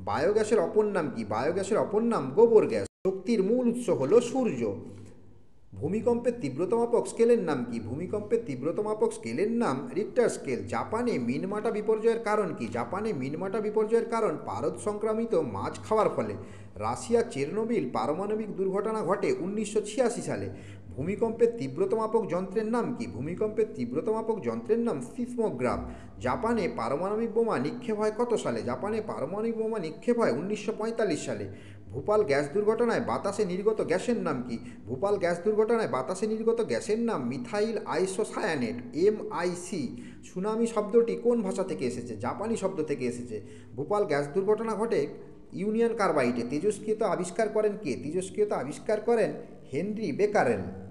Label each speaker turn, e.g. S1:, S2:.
S1: বায়োগ্যাসের অপর নাম কি? বায়োগ্যাসের অপর নাম গোবর গ্যাস। শক্তির মূল উৎস হলো সূর্য। ভূমিকম্পের তীব্রতা মাপক স্কেলের নাম কি? ভূমিকম্পের তীব্রতা মাপক স্কেলের নাম রিক্টার স্কেল। জাপানে মিনমাটা বিপর্যয়ের কারণ কি? জাপানে মিনমাটা বিপর্যয়ের কারণ পারদ সংক্রামিত মাছ খাওয়ার ফলে। রাশিয়া চেরনোবিল পারমাণবিক দুর্ঘটনা ঘটে 1986 সালে। ভূমিকম্পের তীব্রতা মাপক যন্ত্রের নাম কি? ভূমিকম্পের তীব্রতা মাপক যন্ত্রের নাম সিসমোগ্রাফ। জাপানে পারমাণবিক বোমা নিক্ষেপ হয় কত সালে? জাপানে পারমাণবিক বোমা নিক্ষেপ হয় 1945 সালে। ভোপাল গ্যাস দুর্ঘটনায় বাতাসে নির্গত গ্যাসের নাম কি? ভোপাল গ্যাস দুর্ঘটনায় বাতাসে নির্গত গ্যাসের নাম মিথাইল আইসোসায়ানেট, MIC। সুনামি শব্দটি কোন ভাষা থেকে এসেছে? জাপানি শব্দ থেকে এসেছে। ভোপাল গ্যাস দুর্ঘটনা ঘটে ইউনিয়ন কার্বাইডে। তেজস্ক্রিয়তা আবিষ্কার করেন কে? তেজস্ক্রিয়তা আবিষ্কার করেন হেনরি বেকারেল।